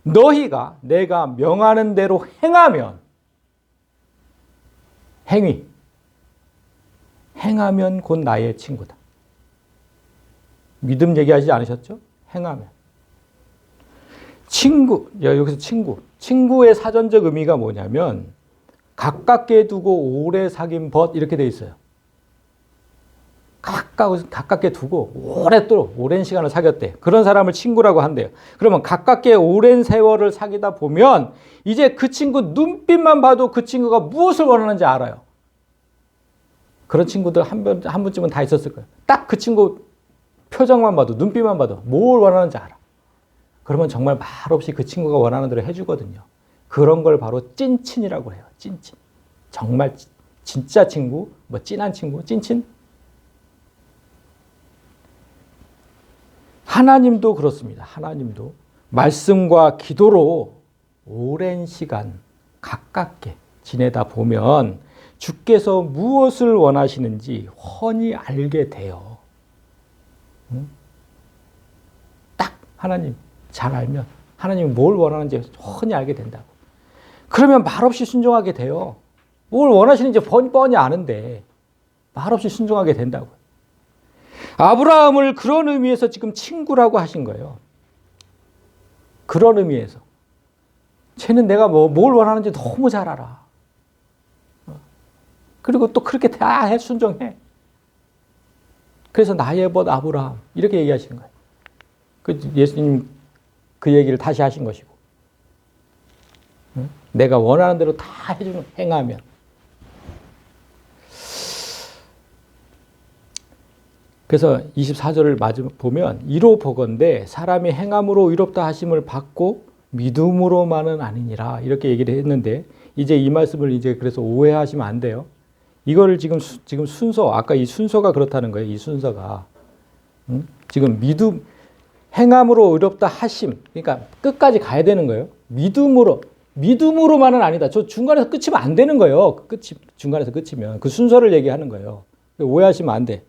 너희가 내가 명하는 대로 행하면, 행하면 곧 나의 친구다. 믿음 얘기하지 않으셨죠? 행하면. 여기서 친구의 사전적 의미가 뭐냐면 가깝게 두고 오래 사귄 벗 이렇게 돼 있어요. 가깝게 두고 오랜 시간을 사귀었대. 그런 사람을 친구라고 한대요. 그러면 가깝게 오랜 세월을 사귀다 보면 이제 그 친구 눈빛만 봐도 그 친구가 무엇을 원하는지 알아요. 그런 친구들 한 번쯤은 다 있었을 거예요. 딱 그 친구 표정만 봐도 눈빛만 봐도 뭘 원하는지 알아. 그러면 정말 말없이 그 친구가 원하는 대로 해주거든요. 그런 걸 바로 찐친이라고 해요. 찐친. 정말 진짜 친구, 찐한 친구, 찐친. 하나님도 그렇습니다. 하나님도 말씀과 기도로 오랜 시간 가깝게 지내다 보면 주께서 무엇을 원하시는지 훤히 알게 돼요. 딱 하나님 잘 알면 하나님이 뭘 원하는지 훤히 알게 된다고. 그러면 말없이 순종하게 돼요. 뭘 원하시는지 뻔히 아는데 말없이 순종하게 된다고. 아브라함을 그런 의미에서 지금 친구라고 하신 거예요. 그런 의미에서. 쟤는 내가 뭘 원하는지 너무 잘 알아. 그리고 또 그렇게 다 순종해. 그래서 나의 벗 아브라함 이렇게 얘기하시는 거예요. 예수님 그 얘기를 다시 하신 것이고. 내가 원하는 대로 다 해주는 행하면. 그래서 24절을 보면 이로 보건대 사람이 행함으로 의롭다 하심을 받고 믿음으로만은 아니니라 이렇게 얘기를 했는데 이제 이 말씀을 그래서 오해하시면 안 돼요. 이거를 지금 순서 아까 이 순서가 그렇다는 거예요. 이 순서가 지금 행함으로 의롭다 하심 그러니까 끝까지 가야 되는 거예요. 믿음으로만은 아니다. 저 중간에서 끝이면 안 되는 거예요. 중간에서 끝이면 그 순서를 얘기하는 거예요. 오해하시면 안 돼.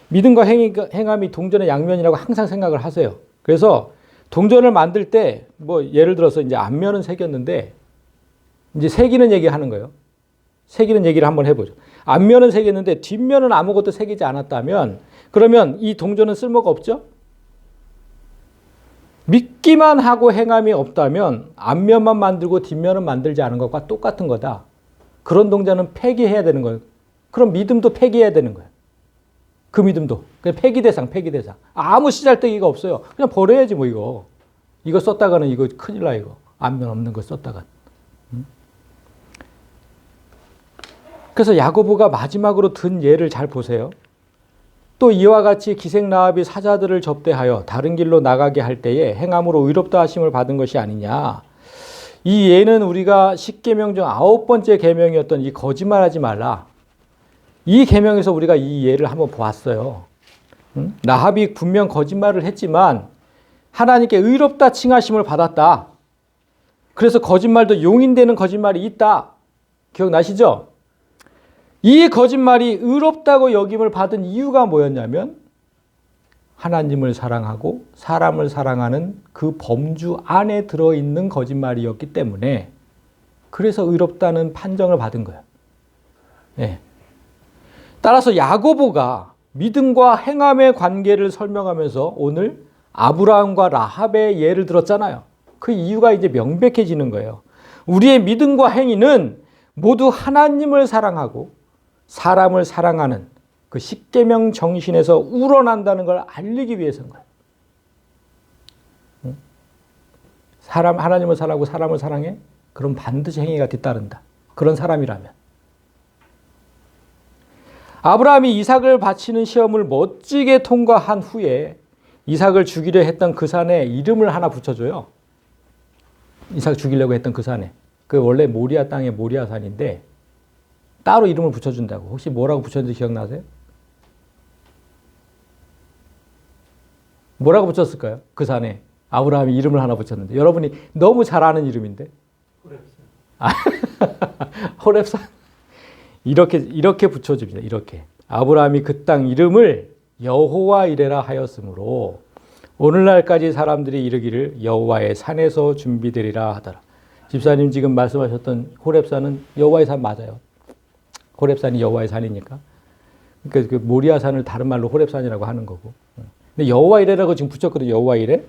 믿음과 행함이 동전의 양면이라고 항상 생각을 하세요. 그래서 동전을 만들 때 예를 들어서 이제 앞면은 새겼는데 이제 새기는 얘기하는 거예요. 새기는 얘기를 한번 해보죠. 앞면은 새겼는데 뒷면은 아무것도 새기지 않았다면 그러면 이 동전은 쓸모가 없죠? 믿기만 하고 행함이 없다면 앞면만 만들고 뒷면은 만들지 않은 것과 똑같은 거다. 그런 동전은 폐기해야 되는 거예요. 그럼 믿음도 폐기해야 되는 거예요. 그 믿음도. 그냥 폐기 대상. 아무 씨잘데기가 없어요. 그냥 버려야지 이거. 이거 썼다가는 이거 큰일 나 이거. 앞면 없는 거 썼다가. 그래서 야고보가 마지막으로 든 예를 잘 보세요. 또 이와 같이 기생라합이 사자들을 접대하여 다른 길로 나가게 할 때에 행함으로 의롭다 하심을 받은 것이 아니냐. 이 예는 우리가 10계명 중 9번째 계명이었던 이 거짓말하지 말라. 이 계명에서 우리가 이 예를 한번 보았어요. 라합이 분명 거짓말을 했지만 하나님께 의롭다 칭하심을 받았다. 그래서 거짓말도 용인되는 거짓말이 있다. 기억나시죠? 이 거짓말이 의롭다고 여김을 받은 이유가 뭐였냐면 하나님을 사랑하고 사람을 사랑하는 그 범주 안에 들어있는 거짓말이었기 때문에 그래서 의롭다는 판정을 받은 거예요. 네. 따라서 야고보가 믿음과 행함의 관계를 설명하면서 오늘 아브라함과 라합의 예를 들었잖아요. 그 이유가 이제 명백해지는 거예요. 우리의 믿음과 행위는 모두 하나님을 사랑하고 사람을 사랑하는 그 십계명 정신에서 우러난다는 걸 알리기 위해서인 거예요. 하나님을 사랑하고 사람을 사랑해? 그럼 반드시 행위가 뒤따른다. 그런 사람이라면. 아브라함이 이삭을 바치는 시험을 멋지게 통과한 후에 이삭을 죽이려 했던 그 산에 이름을 하나 붙여줘요. 이삭 죽이려고 했던 그 산에. 그 원래 모리아 땅의 모리아 산인데 따로 이름을 붙여준다고. 혹시 뭐라고 붙였는지 기억나세요? 뭐라고 붙였을까요? 그 산에 아브라함이 이름을 하나 붙였는데 여러분이 너무 잘 아는 이름인데. 호렙산. 이렇게 붙여줍니다. 이렇게. 아브라함이 그 땅 이름을 여호와 이레라 하였으므로 오늘날까지 사람들이 이르기를 여호와의 산에서 준비되리라 하더라. 집사님 지금 말씀하셨던 호렙산은 여호와의 산 맞아요. 호렙산이 여호와의 산이니까. 그러니까 그 모리아 산을 다른 말로 호렙산이라고 하는 거고. 근데 여호와 이레라고 지금 붙였거든요. 여호와 이레.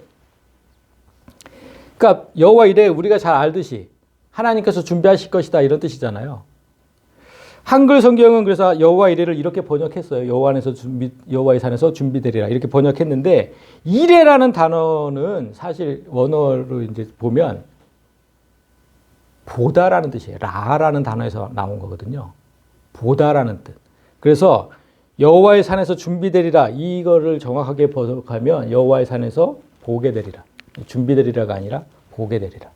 그러니까 여호와 이레 우리가 잘 알듯이 하나님께서 준비하실 것이다 이런 뜻이잖아요. 한글 성경은 그래서 여호와 이레를 이렇게 번역했어요. 여호와의 산에서 준비되리라 이렇게 번역했는데 이레라는 단어는 사실 원어로 이제 보면 보다라는 뜻이에요. 라라는 단어에서 나온 거거든요. 보다라는 뜻. 그래서 여호와의 산에서 준비되리라 이거를 정확하게 번역하면 여호와의 산에서 보게 되리라. 준비되리라가 아니라 보게 되리라.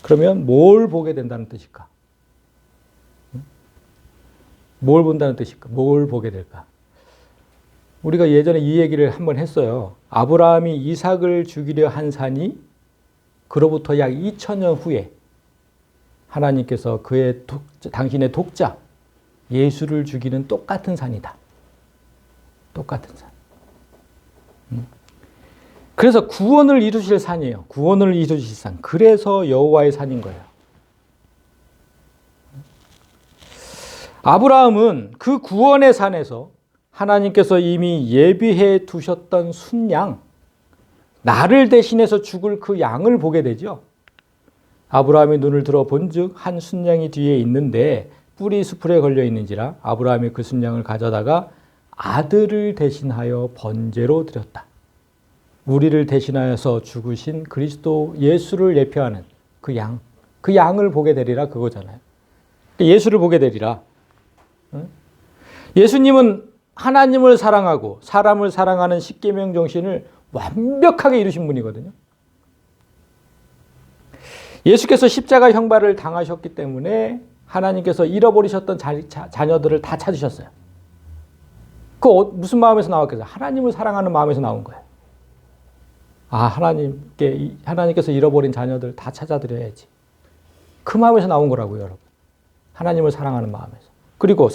그러면 뭘 보게 된다는 뜻일까? 뭘 본다는 뜻일까? 뭘 보게 될까? 우리가 예전에 이 얘기를 한번 했어요. 아브라함이 이삭을 죽이려 한 산이 그로부터 약 2000년 후에 하나님께서 당신의 독자 예수를 죽이는 똑같은 산이다. 똑같은 산. 그래서 구원을 이루실 산이에요. 구원을 이루실 산. 그래서 여호와의 산인 거예요. 아브라함은 그 구원의 산에서 하나님께서 이미 예비해 두셨던 순양, 나를 대신해서 죽을 그 양을 보게 되죠. 아브라함이 눈을 들어 본즉 한 순양이 뒤에 있는데 뿔이 수풀에 걸려 있는지라 아브라함이 그 순양을 가져다가 아들을 대신하여 번제로 드렸다. 우리를 대신하여서 죽으신 그리스도 예수를 예표하는 그 양을 보게 되리라 그거잖아요. 예수를 보게 되리라. 예수님은 하나님을 사랑하고 사람을 사랑하는 십계명 정신을 완벽하게 이루신 분이거든요. 예수께서 십자가 형벌을 당하셨기 때문에 하나님께서 잃어버리셨던 자녀들을 다 찾으셨어요. 그 무슨 마음에서 나왔겠어요? 하나님을 사랑하는 마음에서 나온 거예요. 하나님께서 잃어버린 자녀들 다 찾아드려야지. 그 마음에서 나온 거라고요, 여러분. 하나님을 사랑하는 마음에서. 그리고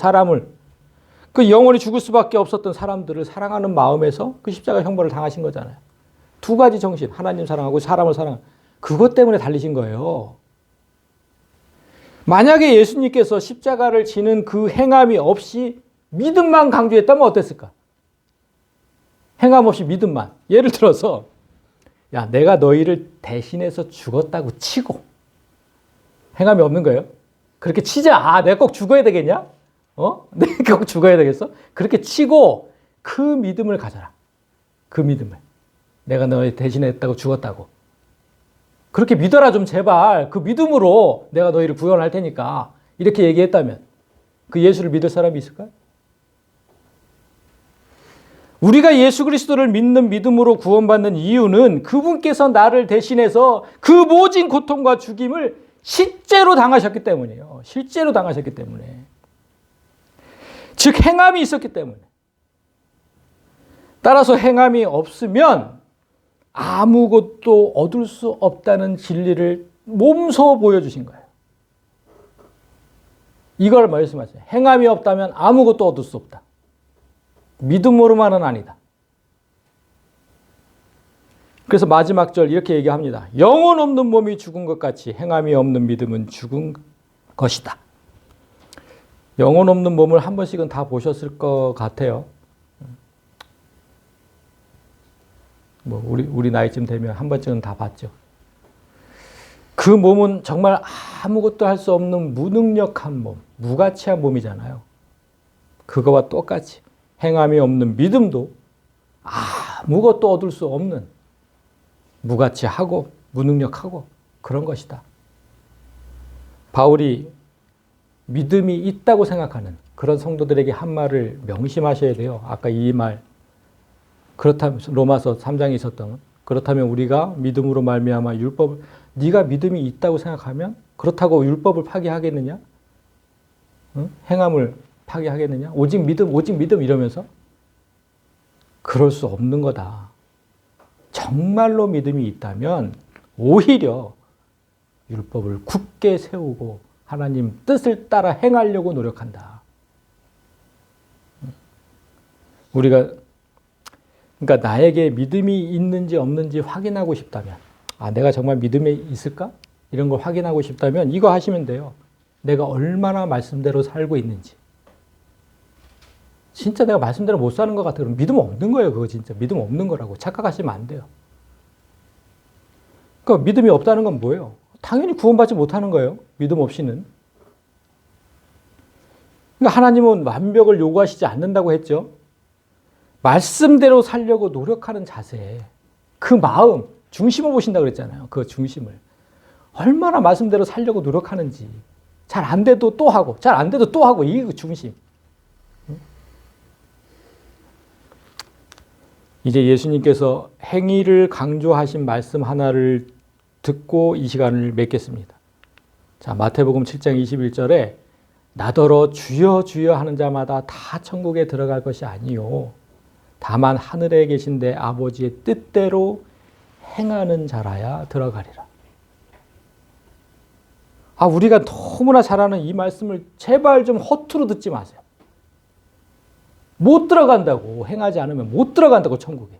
그 영원히 죽을 수밖에 없었던 사람들을 사랑하는 마음에서 그 십자가 형벌을 당하신 거잖아요. 두 가지 정신, 하나님 사랑하고 사람을 사랑하는 그것 때문에 달리신 거예요. 만약에 예수님께서 십자가를 지는 그 행함이 없이 믿음만 강조했다면 어땠을까? 행함 없이 믿음만. 예를 들어서 야, 내가 너희를 대신해서 죽었다고 치고 행함이 없는 거예요. 그렇게 치자. 내가 꼭 죽어야 되겠냐? 내가 꼭 죽어야 되겠어? 그렇게 치고 그 믿음을 가져라. 그 믿음을. 내가 너희 대신했다고 죽었다고. 그렇게 믿어라 좀 제발. 그 믿음으로 내가 너희를 구원할 테니까. 이렇게 얘기했다면 그 예수를 믿을 사람이 있을까요? 우리가 예수 그리스도를 믿는 믿음으로 구원받는 이유는 그분께서 나를 대신해서 그 모진 고통과 죽임을 실제로 당하셨기 때문이에요. 실제로 당하셨기 때문에. 즉 행함이 있었기 때문에. 따라서 행함이 없으면 아무것도 얻을 수 없다는 진리를 몸소 보여주신 거예요. 이걸 말씀하세요. 행함이 없다면 아무것도 얻을 수 없다. 믿음으로만은 아니다. 그래서 마지막 절 이렇게 얘기합니다. 영혼 없는 몸이 죽은 것 같이 행함이 없는 믿음은 죽은 것이다. 영혼 없는 몸을 한 번씩은 다 보셨을 것 같아요. 우리 나이쯤 되면 한 번쯤은 다 봤죠. 그 몸은 정말 아무것도 할 수 없는 무능력한 몸, 무가치한 몸이잖아요. 그거와 똑같이 행함이 없는 믿음도 아무것도 얻을 수 없는 무가치하고 무능력하고 그런 것이다. 바울이 믿음이 있다고 생각하는 그런 성도들에게 한 말을 명심하셔야 돼요. 아까 이 말. 그렇다면 로마서 3장에 있었던 그렇다면 우리가 믿음으로 말미암아 율법을 네가 믿음이 있다고 생각하면 그렇다고 율법을 파기하겠느냐? 응? 행함을 파기하겠느냐? 오직 믿음 이러면서 그럴 수 없는 거다. 정말로 믿음이 있다면 오히려 율법을 굳게 세우고 하나님 뜻을 따라 행하려고 노력한다. 우리가 그러니까 나에게 믿음이 있는지 없는지 확인하고 싶다면 내가 정말 믿음에 있을까? 이런 걸 확인하고 싶다면 이거 하시면 돼요. 내가 얼마나 말씀대로 살고 있는지. 진짜 내가 말씀대로 못 사는 것 같아. 그럼 믿음 없는 거예요. 그거 진짜 믿음 없는 거라고 착각하시면 안 돼요. 그러니까 믿음이 없다는 건 뭐예요? 당연히 구원받지 못하는 거예요. 믿음 없이는. 그러니까 하나님은 완벽을 요구하시지 않는다고 했죠. 말씀대로 살려고 노력하는 자세, 그 마음, 중심을 보신다고 그랬잖아요. 그 중심을. 얼마나 말씀대로 살려고 노력하는지. 잘 안 돼도 또 하고, 잘 안 돼도 또 하고, 이게 그 중심. 이제 예수님께서 행위를 강조하신 말씀 하나를 듣고 이 시간을 맺겠습니다. 자, 마태복음 7장 21절에 나더러 주여 주여 하는 자마다 다 천국에 들어갈 것이 아니요 다만 하늘에 계신 내 아버지의 뜻대로 행하는 자라야 들어가리라. 우리가 너무나 잘 아는 이 말씀을 제발 좀 허투루 듣지 마세요. 못 들어간다고, 행하지 않으면 못 들어간다고, 천국에.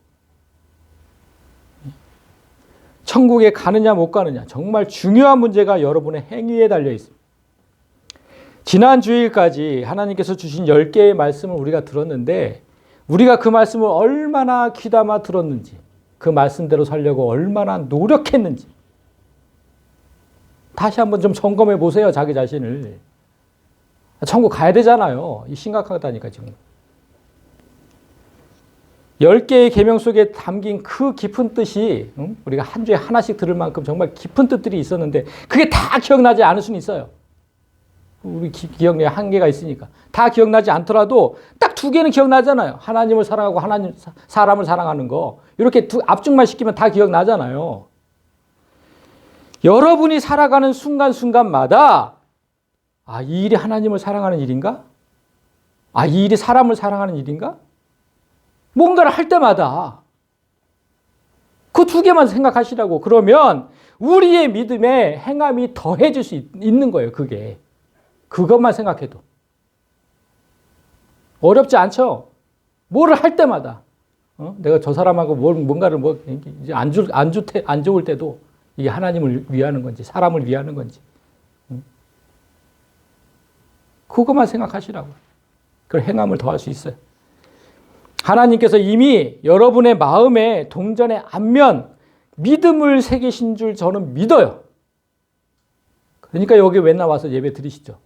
천국에 가느냐 못 가느냐 정말 중요한 문제가 여러분의 행위에 달려 있습니다. 지난 주일까지 하나님께서 주신 10개의 말씀을 우리가 들었는데 우리가 그 말씀을 얼마나 귀담아 들었는지 그 말씀대로 살려고 얼마나 노력했는지 다시 한번 좀 점검해 보세요. 자기 자신을. 천국 가야 되잖아요. 심각하다니까 지금. 10개의 계명 속에 담긴 그 깊은 뜻이 우리가 한 주에 하나씩 들을 만큼 정말 깊은 뜻들이 있었는데 그게 다 기억나지 않을 수는 있어요. 우리 기억력에 한계가 있으니까. 다 기억나지 않더라도 딱 2개는 기억나잖아요. 하나님을 사랑하고 사람을 사랑하는 거. 이렇게 압축만 시키면 다 기억나잖아요. 여러분이 살아가는 순간순간마다 이 일이 하나님을 사랑하는 일인가? 이 일이 사람을 사랑하는 일인가? 뭔가를 할 때마다 그 2개만 생각하시라고. 그러면 우리의 믿음에 행함이 더해질 수 있는 거예요. 그게. 그것만 생각해도. 어렵지 않죠? 뭐를 할 때마다. 내가 저 사람하고 뭔가를 이제 안 좋을 때도 이게 하나님을 위하는 건지 사람을 위하는 건지. 그것만 생각하시라고. 그걸 행함을 더할 수 있어요. 하나님께서 이미 여러분의 마음에 동전의 앞면 믿음을 새기신 줄 저는 믿어요. 그러니까 여기 맨날 와서 예배 드리시죠.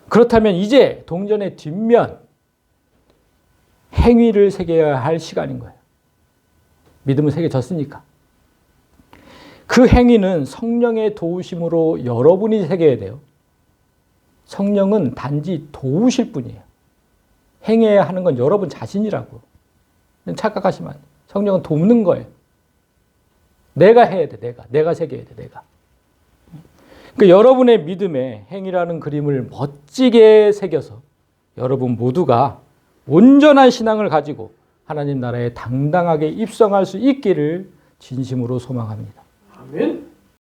그렇다면 이제 동전의 뒷면 행위를 새겨야 할 시간인 거예요. 믿음을 새겨졌으니까. 그 행위는 성령의 도우심으로 여러분이 새겨야 돼요. 성령은 단지 도우실 뿐이에요. 행해야 하는 건 여러분 자신이라고. 착각하시면 성령은 돕는 거예요. 내가 해야 돼. 내가 새겨야 돼. 내가. 그러니까 여러분의 믿음에 행위라는 그림을 멋지게 새겨서 여러분 모두가 온전한 신앙을 가지고 하나님 나라에 당당하게 입성할 수 있기를 진심으로 소망합니다. 아멘.